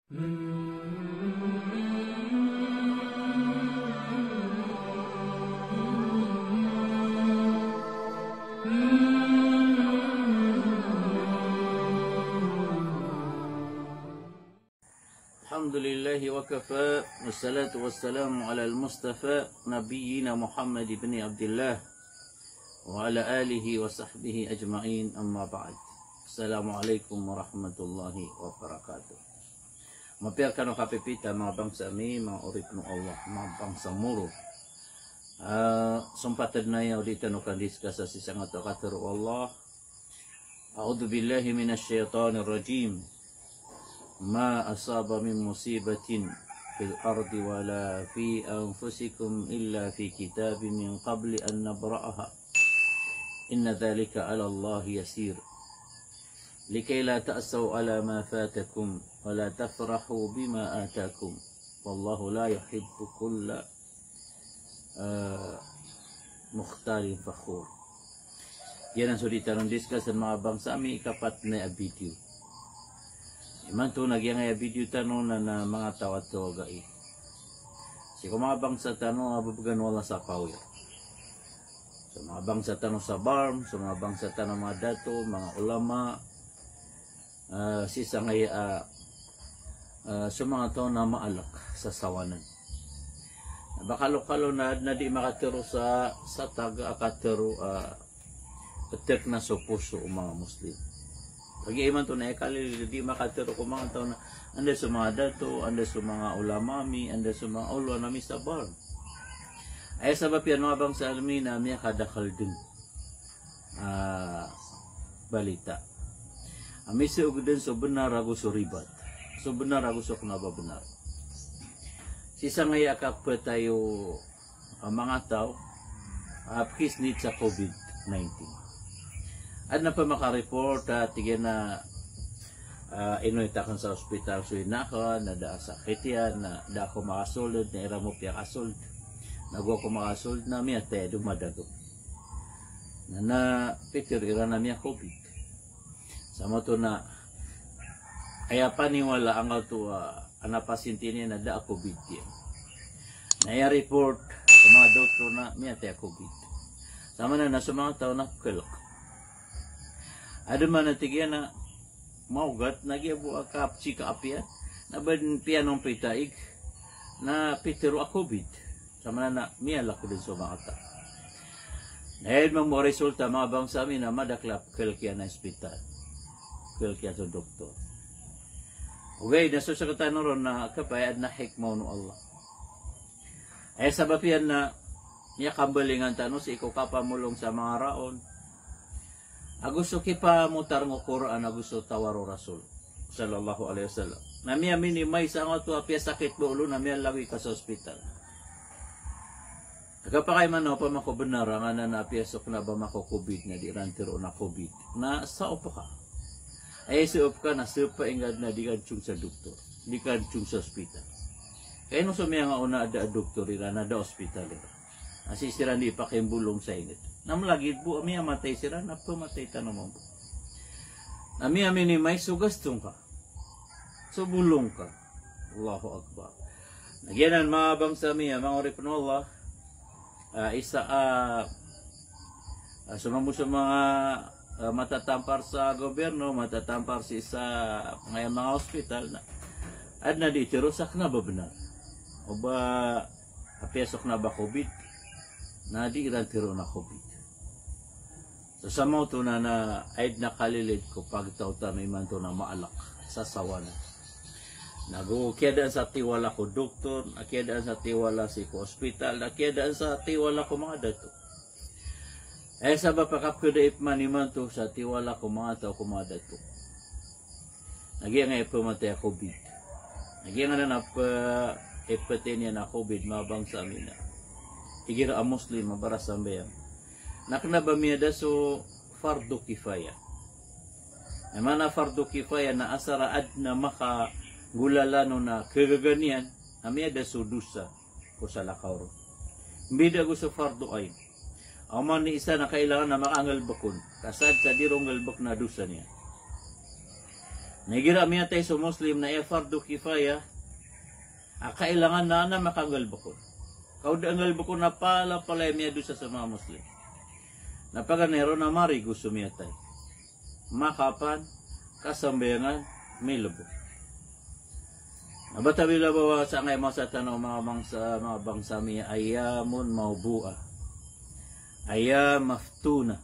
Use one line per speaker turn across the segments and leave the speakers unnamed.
Alhamdulillah wa kafa, wassalatu wassalamu ala al-Mustafa Nabiyyina Muhammad ibn Abdullah wa ala alihi wa sahbihi ajma'in, amma ba'd. Assalamualaikum warahmatullahi wabarakatuh. Mapiarkan o kapipita mga bangsa mi, mga urip ng Allah, mga bangsa muro. Sumpatad na yaw dito no kandiskas sa sisang ato kataro Allah. A'udhu billahi minasyaitanir rajim. Ma asaba min musibatin fil ardi wala fi anfusikum illa fi kitabin min qabli an nabra'aha. Inna dhalika 'ala Allah yasir. Likay la ta'saw 'ala ma fatakum wa la tafrahu bima atakum. Wallahu la yuhibbu kulla mukhtalin fakhur. Yan ang sulitan ng diskusyon mga bangsa mi ikapat na video. Iman to nagyang video tanong na mga tawat to gai. Si mga bangsa tanong abubugan wala sa pawir. So mga bangsa tanong sa barm, so mga bangsa tanong mga dato, mga ulama, sisa ngay so mga to na maalak sa sawanan. Bakalo-kalo na di makatiro sa taga akatiro tek na sa puso o mga Muslim. Pag-iiman to na ekali, di makatiro ko mga tao na anda sa mga dato, anda sa mga ulamami, anda sa mga ulwa nami sa bar. Ay sabab yan mga bangsa almi na miya kadakal din balita. Amisi og din so benar ako so ribat. So benar ako so kunaba benar. Sisa ngaya kapwa tayo mga tao kisnit sa COVID-19. At na pa makareport tigyan na inuita kan sa ospital so inaka na da sakit yan na da ako makasold na ira mo piya kasold nagwa ko makasold na miya te dumadago na picture ira na miya COVID sama to na kaya paniwala ang to anapasinti niya na da COVID yan na i-report sa mga doktor na miya te COVID sama na sa mga tao na kulok. Ada man natigyan na maugat nagyabu kapsi kaapya na ban pianong pitaig na pitero a COVID sama na miyalak din sa mga ta. Dahil mo resulta mga bangsa mi na madaklap kelkya na ospital. Kelkya sa doktor. Okay, naso sa katanon na kapayad na hikmaw no Allah. Ay sabab yan na niya kambalingan tanong si ikaw kapamulong sa mga raon. Agusto kipa mutar ng Quran, agusto tawaro Rasul sallallahu alaihi wasallam. Nami minimay sa nga to apya sakit bulo nami lawi ka sa ospital. Kapakay man pa mako benar nga na apya sok na ba mako COVID na di rantiro na COVID. Na sa upo ka. Ay sa upo ka na supa ingad na di kanchung sa doktor. Di kanchung sa ospital. Kaya no sumiya nga una ada doktor ira na da ospital ira. Asisiran di pa kimbulong sa init. Namlagid po, ami amatay sila, napamatay tanong mo po. Ami minimay, sugastong ka. Subulong ka. Allahu Akbar. Nagyanan mga bangsa miya, mga orip ng Allah, sumamo sa mga matatampar sa gobyerno, matatampar sa isa ngayon mga hospital, at na di, tirusak na ba benar? O ba, apesok na ba COVID? Na di iran tiro na COVID. So sa mo to na aid na kalilit ko pagtauta may man to na maalak sa sawana. Nagukiyadaan sa tiwala ko doktor, nakiyadaan sa tiwala si ko hospital, nakiyadaan sa tiwala ko mga dato. Eh sabab pakap ko daip maniman to sa tiwala ko mga tao ko mga dato. Nagyang nga ipamatay COVID. Nagyang nga na ipatay niya na COVID mabang sa amin na. Igira ang Muslim, mabaras ang bayan. Naknabamiyada so fardo kifaya. Ay mana fardo kifaya na asaraad na makagulalano na kagaganian, amiyada so dusa ko sa lakawro. Mbida ko sa fardo ay. Ang man ni isa na kailangan na makangal bakon. Kasad sa dirong galbak na dusa niya. Nagira miya tayo sa Muslim na fardu kifaya, kailangan na makagalbako. Kaudangal bako na pala miya doon sa mga Muslim. Napaganero na mari gusto miya tayo. Makapan, kasambayangan, may labo. Nabatabila ba sa ngay mga sa tanong mga bangsa miya ayamun maubua. Ayam maftuna.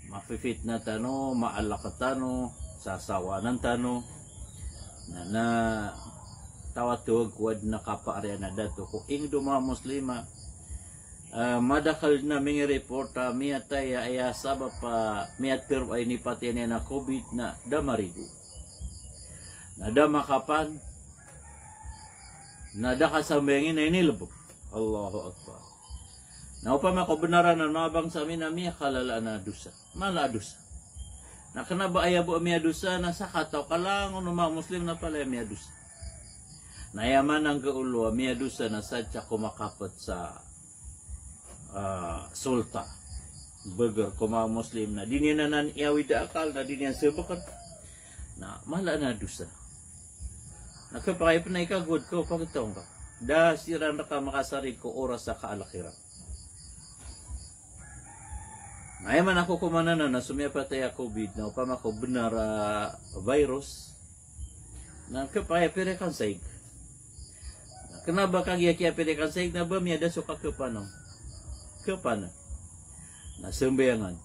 Mafifit na tano, maalakatano, sasawanan tano, na tawatuwag kuwad na kapaarya na dato. Kung ingdo mga Muslima, madakal na mga reporta, miya tayo ay sabab pa, miya pero ay nipati na COVID na damarigo. Nadamakapan, nadakasambengin na inilabog. Allahu Akbar. Naupama ko benaran ng mga bangsa amin na miya kalala na dusa. Mala dusa. Nakanaba ayabo miya dusa na sa kataw kalang mga Muslim na pala miya dusa. Nayaman ang gaulo miya dusa na sadya kumakapat sa sulta. Burger ko mga Muslim na din yan na iawid akal na din yan sebakan. Na mala na dusa. Nakapakay pa na ikagod ko pagkatawang ka. Dasiran na ka makasari ko oras sa kaalakiran. Nayaman ako kumanana na sumiyapatay ako COVID na upama ko benar virus na kapaya pirekan saig. Kenapa kang iya pirekan saig na ba miyada suka kepano? Kepana? Na sembayangan.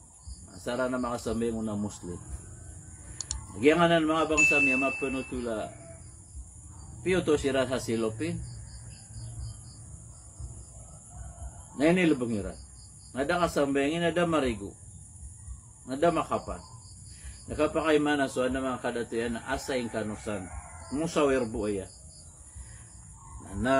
Asara na makasambayang na Muslim. Nagyangan ng mga bangsa miya mapunutula piyoto sira sa silopin. Na inilabungiran. Nada kasambayangin, nada marigo. Nada makapan. Nakapakay mana so na mga kadatuyan na asayang kanusan. Musawir buaya. Na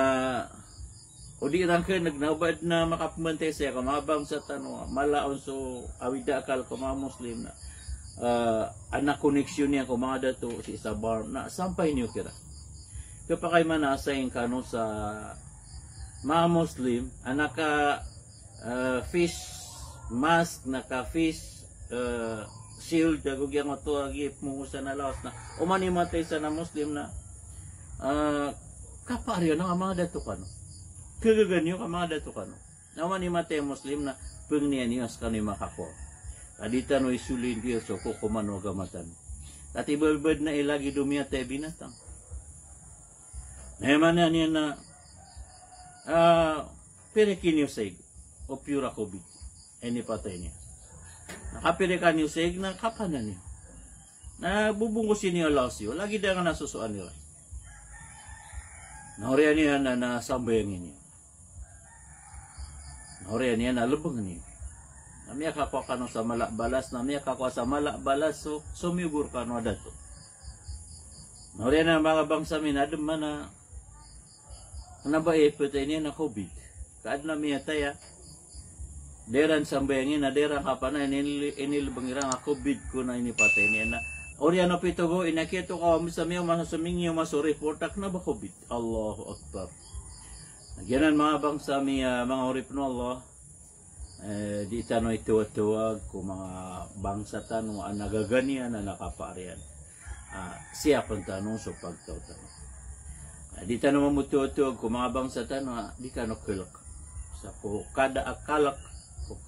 o di lang kayo nagnabad na makapumantay siya kamabang sa tanong malaon so awida akal ko mga Muslim na anak koneksyon niya ko mga dato si isa bar na sampay niyo kira. Kapakay man asayang kanu sa mga Muslim anak fish mask naka fish shield dagugyang ato agi mungusa na laos na umanimatay sa na Muslim na kaparyo ng mga dato kano kagaganyo ka mga dato kano na umanimatay Muslim na pengnian niya sa kanima kako kadita no isulin diyo so kukumano gamatan katibalbad na ilagi dumiyate binatang naman na niya na perekin yung saig o pura COVID. Ini patay niya. Nakapirikan yung saig na kapanan niya. Nabubungkusin niya lasyo. Lagi dia nga nasusuan nila. Nauriyan niya na nasambayangin niya. Nauriyan niya na lubang niya. Namiya kakwa ka no sa malakbalas. Namiya kakwa sa malakbalas. So, sumibur ka no dato. Nauriyan na mga bangsa minadam na nabae patay niya na COVID. Kaad na miya taya. Deran sambayangin na deran kapana inilbangirang COVID ko na inipatay niya na oriano pitogo inakito ka sa miyo masasumingyo masurreportak na ba COVID. Allahu Akbar. Nagyanan mga bangsa miya mga orip no Allah di tano ituwag ko mga bangsa tanong nagaganian na nakaparian siya pang tanong so pagtawtan. Di tanong mamutuwag ko mga bangsa tanong di ka no kulak sa ko kada akalak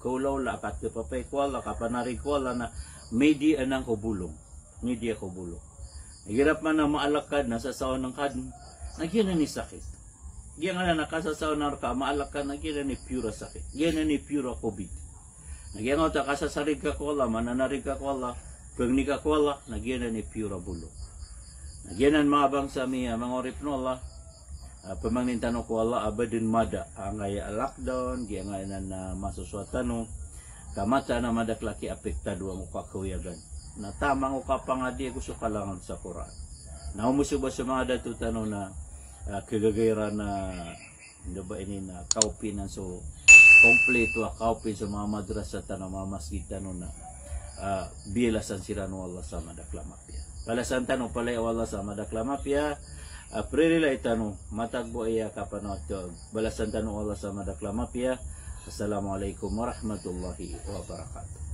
kulaw la kat papay kwala kapanari kwala na media nang ko bulong media ko bulong nagirap man na maalakad na sa saon ng kad nagyan ni sakit giyan na nakasasaw na ka maalakad nagyan ni pura sakit giyan ni pura COVID nagyan ta kasasarig ka kwala mananarig ka kwala pagni ka kwala nagyan ni pura bulong nagyan mga bangsa miya mga oripnola pemangnin tanong ko Allah abadin mada angay lockdown giangay na masusuatan no kamata na madak laki apektado ang ukakuyagan na tamang ukapangadi gusto kalangan sa Quran na umusuba sa mga datu tanong na kagagayra na hindi ba ini na kaupinan so kompleto kaupin sa mga madrasa tanong mga masjid tanong na bilasan sila no Allah sa madaklamapya balasan tanong pala Allah sa madaklamapya April itano matagbo iya kapanotog balasan tanong Allah sa madaklamapya. Assalamualaikum warahmatullahi wabarakatuh.